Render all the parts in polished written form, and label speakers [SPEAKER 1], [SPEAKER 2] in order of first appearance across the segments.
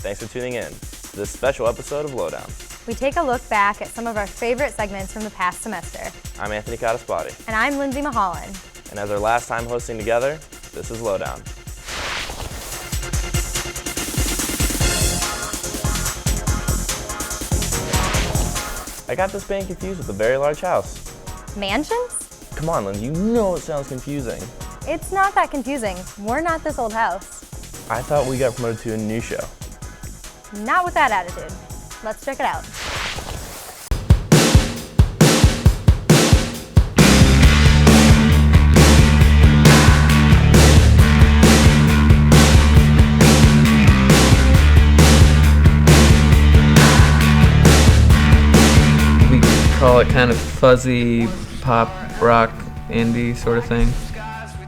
[SPEAKER 1] thanks for tuning in to this special episode of Lowdown.
[SPEAKER 2] We take a look back at some of our favorite segments from the past semester.
[SPEAKER 1] I'm Anthony Cataspati.
[SPEAKER 2] And I'm Lindsay Mulholland.
[SPEAKER 1] And as our last time hosting together, this is Lowdown. I got this band confused with a very large house.
[SPEAKER 2] Mansions?
[SPEAKER 1] Come on, Lindsay, you know it sounds confusing.
[SPEAKER 2] It's not that confusing. We're not this old house.
[SPEAKER 1] I thought we got promoted to a new show.
[SPEAKER 2] Not with that attitude. Let's check it out.
[SPEAKER 3] We call it kind of fuzzy pop rock indie sort of thing.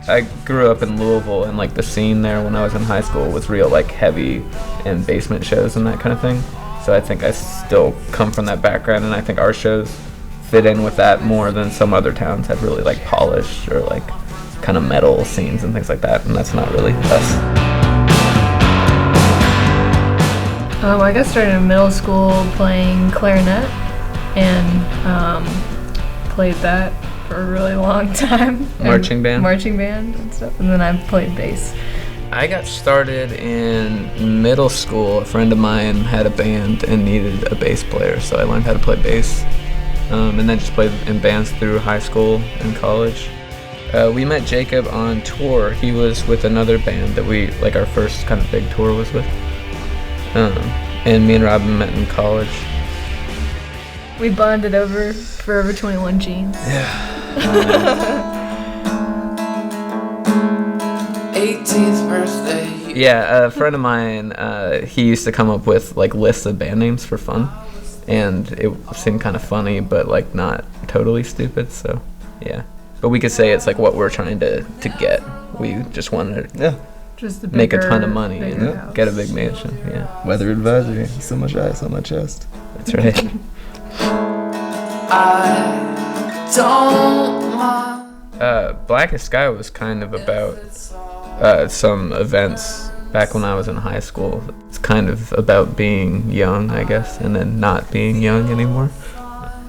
[SPEAKER 3] I grew up in Louisville, and like the scene there when I was in high school was real like heavy and basement shows and that kind of thing. So I think I still come from that background, and I think our shows fit in with that more than some other towns have really like polished or like kind of metal scenes and things like that, and that's not really us.
[SPEAKER 4] I got started in middle school playing clarinet and played that for a really long time.
[SPEAKER 3] Marching band
[SPEAKER 4] and stuff, and then I played bass.
[SPEAKER 3] I got started in middle school. A friend of mine had a band and needed a bass player, so I learned how to play bass, and then just played in bands through high school and college. We met Jacob on tour. He was with another band that we, like our first kind of big tour was with, and me and Robin met in college.
[SPEAKER 4] We bonded over Forever 21 jeans.
[SPEAKER 3] Yeah.
[SPEAKER 5] 18th birthday.
[SPEAKER 3] Yeah, a friend of mine, he used to come up with like lists of band names for fun, and it seemed kind of funny, but like not totally stupid. So, yeah. But we could say it's like what we're trying to get. We just wanted to
[SPEAKER 4] just
[SPEAKER 3] make a ton of money and
[SPEAKER 4] house.
[SPEAKER 3] get a big mansion. Yeah,
[SPEAKER 6] Weather advisory. So much ice on my chest.
[SPEAKER 3] that's right.
[SPEAKER 5] I don't mind.
[SPEAKER 3] Blackest Sky was kind of about some events back when I was in high school. It's kind of about being young, I guess, and then not being young anymore.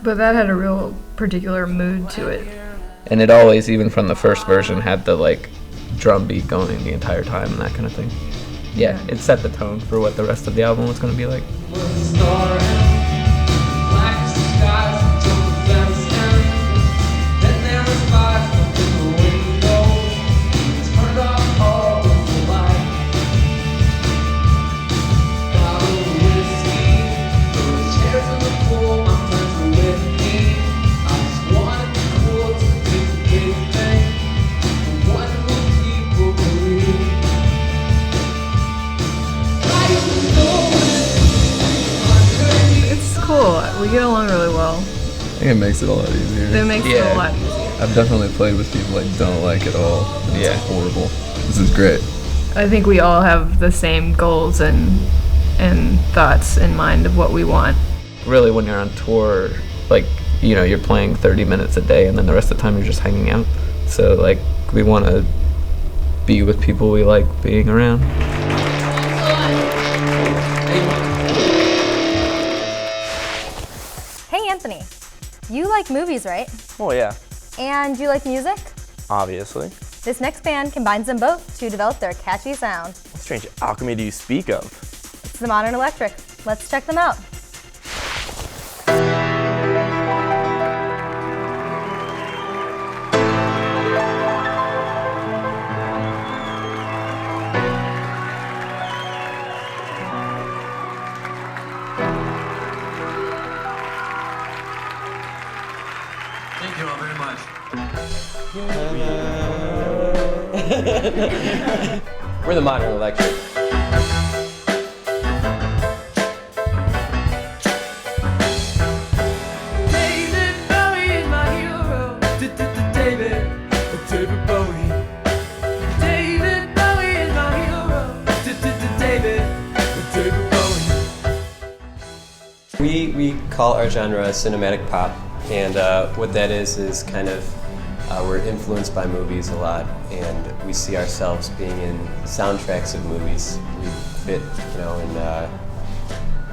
[SPEAKER 4] But that had a real particular mood to it.
[SPEAKER 3] And it always, even from the first version, had the like drum beat going the entire time and that kind of thing. Yeah, it set the tone for what the rest of the album was going to be like.
[SPEAKER 4] We get along really well.
[SPEAKER 6] I think it makes it a lot easier.
[SPEAKER 4] It makes it a lot easier.
[SPEAKER 6] I've definitely played with people I don't like at all. It's
[SPEAKER 3] Yeah.
[SPEAKER 6] horrible. This is great.
[SPEAKER 4] I think we all have the same goals and thoughts in mind of what we want.
[SPEAKER 3] Really, when you're on tour, like, you know, you're playing 30 minutes a day and then the rest of the time you're just hanging out. So, like, we want to be with people we like being around.
[SPEAKER 2] Hey, Anthony. You like movies, right?
[SPEAKER 1] Oh yeah,
[SPEAKER 2] And you like music?
[SPEAKER 1] obviously.
[SPEAKER 2] This next band combines them both to develop their catchy sound.
[SPEAKER 1] What strange alchemy do you speak of?
[SPEAKER 2] It's the Modern Electric. Let's check them out.
[SPEAKER 5] Thank you all very much.
[SPEAKER 7] We're the Modern Electric.
[SPEAKER 5] David Bowie is my hero. David Bowie. David Bowie is my hero. David Bowie.
[SPEAKER 7] We call our genre cinematic pop, and what that is kind of we're influenced by movies a lot, and we see ourselves being in soundtracks of movies. We fit, in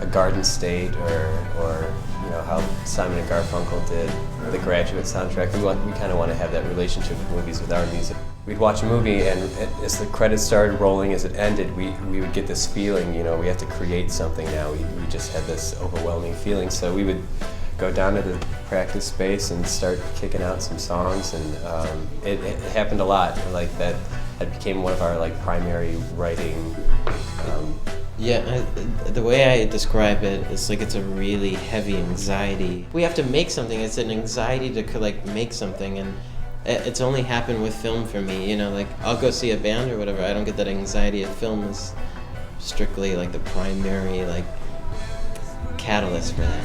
[SPEAKER 7] a Garden State or you know how Simon and Garfunkel did the Graduate soundtrack. We kind of want to have that relationship with movies with our music. We'd watch a movie, and as the credits started rolling, as it ended, we would get this feeling, you know, we have to create something now. We just had this overwhelming feeling, so we would go down to the practice space and start kicking out some songs, and it happened a lot. Like that became one of our like primary writing.
[SPEAKER 8] Yeah, the way I describe it is like it's a really heavy anxiety. We have to make something. It's an anxiety to like make something, and it's only happened with film for me. You know, like I'll go see a band or whatever. I don't get that anxiety. A film is strictly like the primary like catalyst for that.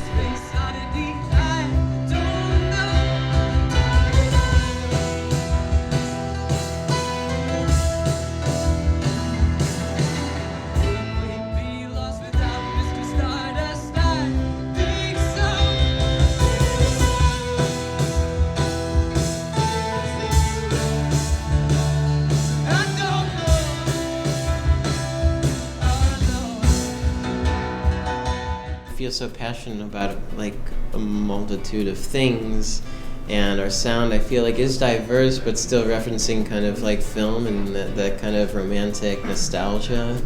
[SPEAKER 8] Feel so passionate about like a multitude of things, and our sound I feel like is diverse but still referencing kind of like film and that kind of romantic nostalgia,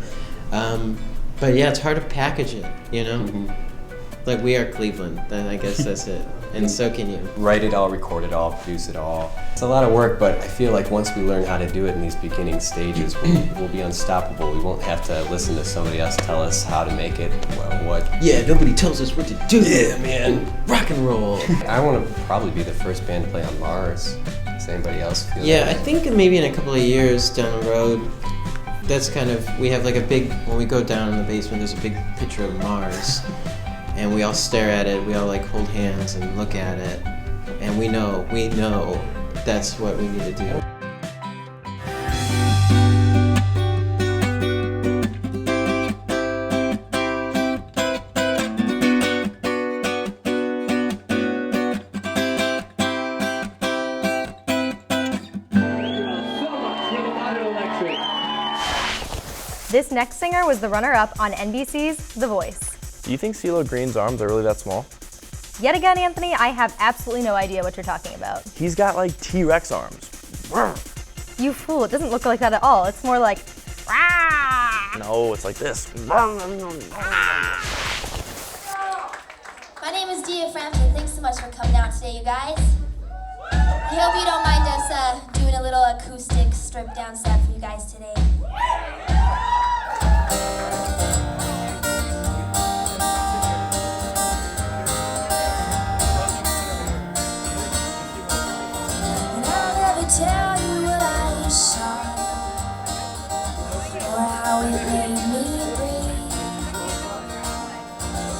[SPEAKER 8] but yeah, it's hard to package it, you know. Like we are Cleveland, I guess that's it, and so can you.
[SPEAKER 7] Write it all, record it all, produce it all. It's a lot of work, but I feel like once we learn how to do it in these beginning stages, we'll be unstoppable. We won't have to listen to somebody else tell us how to make it. Well, what?
[SPEAKER 8] Yeah, nobody tells us what to do.
[SPEAKER 7] Yeah, man.
[SPEAKER 8] Rock and roll.
[SPEAKER 7] I want to probably be the first band to play on Mars. Does anybody else feel
[SPEAKER 8] Yeah,
[SPEAKER 7] that?
[SPEAKER 8] I think maybe in a couple of years down the road, that's kind of, we have like a big, when we go down in the basement, there's a big picture of Mars. And we all stare at it, we all like hold hands and look at it. And we know that's what we need to do.
[SPEAKER 2] This next singer was the runner-up on NBC's The Voice.
[SPEAKER 1] Do you think CeeLo Green's arms are really that small?
[SPEAKER 2] Yet again, Anthony, I have absolutely no idea what you're talking about.
[SPEAKER 1] He's got like T-Rex arms.
[SPEAKER 2] You fool, it doesn't look like that at all. It's more like, rah!
[SPEAKER 1] No, it's like this.
[SPEAKER 9] My name is Dia Frampton. Thanks so much for coming out today, you guys. I hope you don't mind us doing a little acoustic stripped down set for you guys today. Tell you what I saw, or how it made me breathe,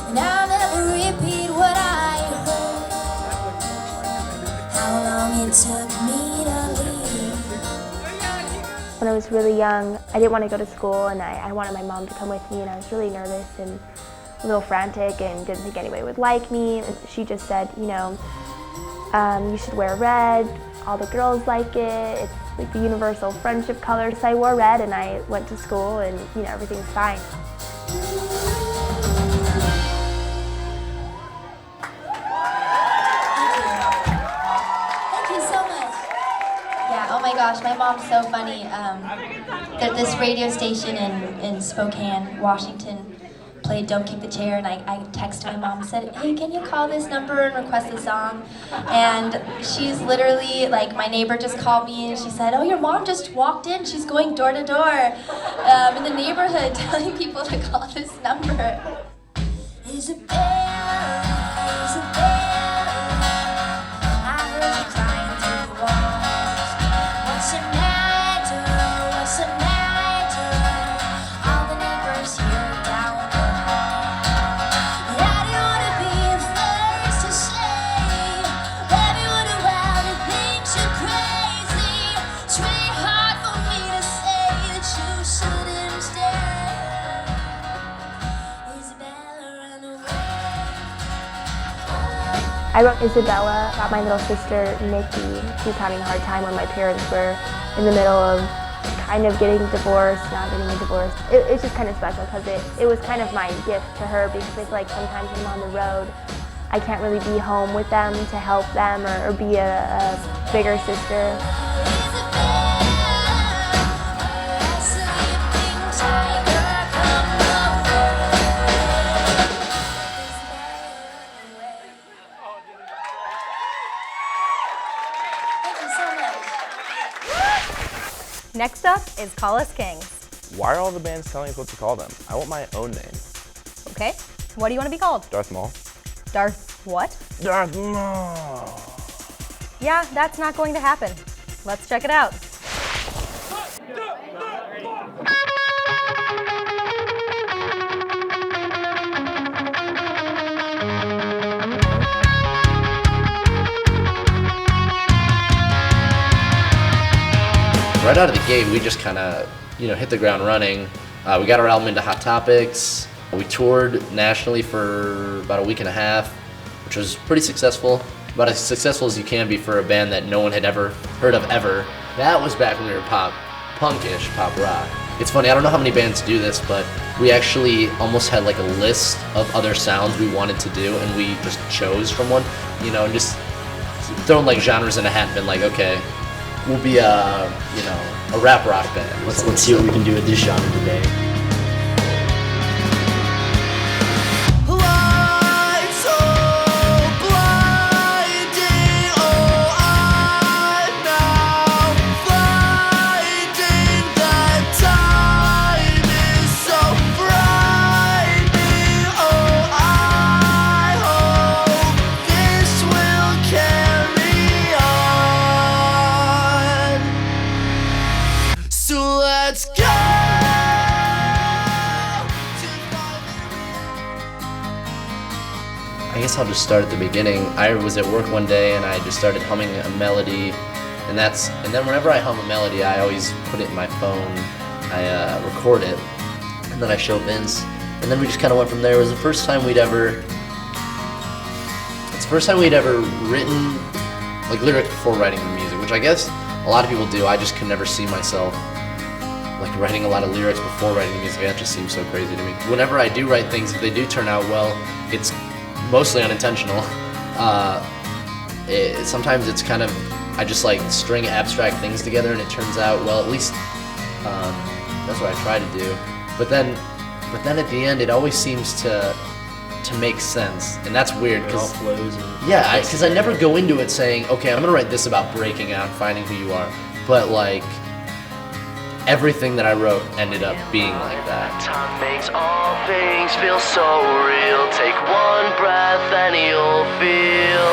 [SPEAKER 9] and I'll never repeat what I heard, how long it took me to leave.
[SPEAKER 10] When I was really young, I didn't want to go to school, and I wanted my mom to come with me, and I was really nervous and a little frantic and didn't think anybody would like me. And she just said, you know, you should wear red. All the girls like it. It's like the universal friendship color. So I wore red and I went to school and, you know, everything's fine.
[SPEAKER 9] Thank you so much. Yeah, oh my gosh, my mom's so funny. This radio station in Spokane, Washington, played Don't Kick the Chair, and I texted my mom and said, hey, can you call this number and request a song? And she's literally, like, my neighbor just called me and she said, oh, your mom just walked in. She's going door to door in the neighborhood telling people to call this number. Isabella, I heard you crying through the walls. What's the matter? What's the matter? All the neighbors here down the hall. And I don't want to be the first to say, everyone around me thinks you're crazy. It's really hard for me to say that you shouldn't stay. Isabella, run away.
[SPEAKER 10] I wrote Isabella about my little sister, Nikki. She was having a hard time when my parents were in the middle of kind of getting divorced, not getting a divorce. It's just kind of special because it was kind of my gift to her, because I feel like sometimes when I'm on the road, I can't really be home with them to help them or be a bigger sister.
[SPEAKER 2] Next up is Call Us Kings.
[SPEAKER 1] Why are all the bands telling us what to call them? I want my own name.
[SPEAKER 2] Okay, what do you want to be called?
[SPEAKER 1] Darth Maul.
[SPEAKER 2] Darth what?
[SPEAKER 1] Darth Maul.
[SPEAKER 2] Yeah, that's not going to happen. Let's check it out.
[SPEAKER 11] Right out of the gate, we just kind of, hit the ground running. We got our album into Hot Topics. We toured nationally for about a week and a half, which was pretty successful. About as successful as you can be for a band that no one had ever heard of ever. That was back when we were punkish, pop rock. It's funny, I don't know how many bands do this, but we actually almost had like a list of other sounds we wanted to do, and we just chose from one, and just thrown like genres in a hat and been like, okay, we'll be a rap rock band.
[SPEAKER 12] Let's see what we can do with this genre today.
[SPEAKER 11] I guess I'll just start at the beginning. I was at work one day and I just started humming a melody, and then whenever I hum a melody, I always put it in my phone. I record it, and then I show Vince, and then we just kind of went from there. It was the first time we'd ever written like lyrics before writing the music, which I guess a lot of people do. I just could never see myself like writing a lot of lyrics before writing the music. That just seems so crazy to me. Whenever I do write things, if they do turn out well, it's mostly unintentional. Sometimes it's kind of, I just like string abstract things together and it turns out well. At least that's what I try to do. But then at the end, it always seems to make sense, and that's weird because because I never go into it saying, okay, I'm gonna write this about breaking out, finding who you are, but like everything that I wrote ended up being like that.
[SPEAKER 13] Time makes all things feel so real. Take one breath and you'll feel.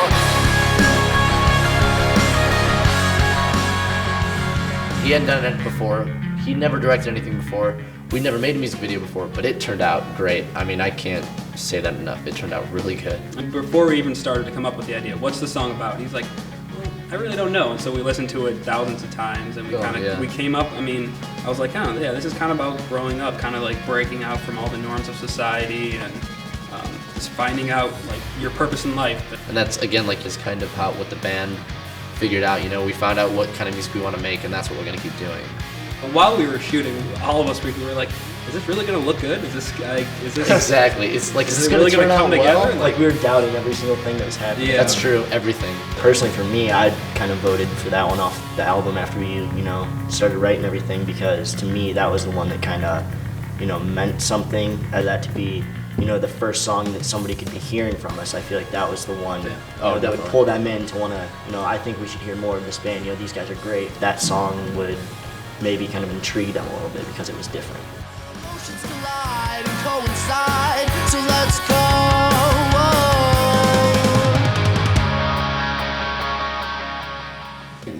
[SPEAKER 11] He hadn't done it before. He never directed anything before. We never made a music video before, but it turned out great. I mean, I can't say that enough. It turned out really good.
[SPEAKER 14] And before we even started to come up with the idea, what's the song about? He's like, I really don't know. And so we listened to it thousands of times, and we came up. I mean, I was like, oh yeah, this is kind of about growing up, kind of like breaking out from all the norms of society and just finding out like your purpose in life.
[SPEAKER 11] And that's again like just kind of what the band figured out. We found out what kind of music we want to make, and that's what we're gonna keep doing.
[SPEAKER 14] But while we were shooting, all of us we were like, is this really gonna look good? Is this
[SPEAKER 11] exactly? It's like, is this
[SPEAKER 14] really
[SPEAKER 11] gonna
[SPEAKER 14] come
[SPEAKER 11] well?
[SPEAKER 14] together?
[SPEAKER 12] Like we were doubting every single thing that was happening.
[SPEAKER 14] Yeah.
[SPEAKER 11] That's true. Everything.
[SPEAKER 12] Personally, for me, I kind of voted for that one off the album after we, started writing everything, because to me that was the one that kind of, meant something. That to be, the first song that somebody could be hearing from us. I feel like that was the one that would pull them in to want to, I think we should hear more of this band. These guys are great. That song would maybe kind of intrigue them a little bit because it was different.
[SPEAKER 5] Emotions collide and coincide, so let's go.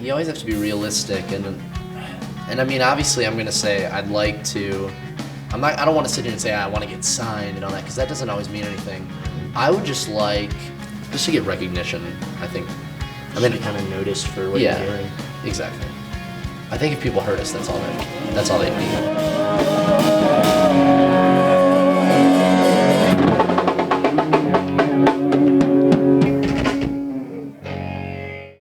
[SPEAKER 11] You always have to be realistic, and I mean, obviously, I'm gonna say I'd like to. I don't want to sit here and say I want to get signed and all that, because that doesn't always mean anything. I would just like to get recognition. I think.
[SPEAKER 12] I mean, kind of noticed for what you're doing.
[SPEAKER 11] Exactly. I think if people heard us, that's all they need.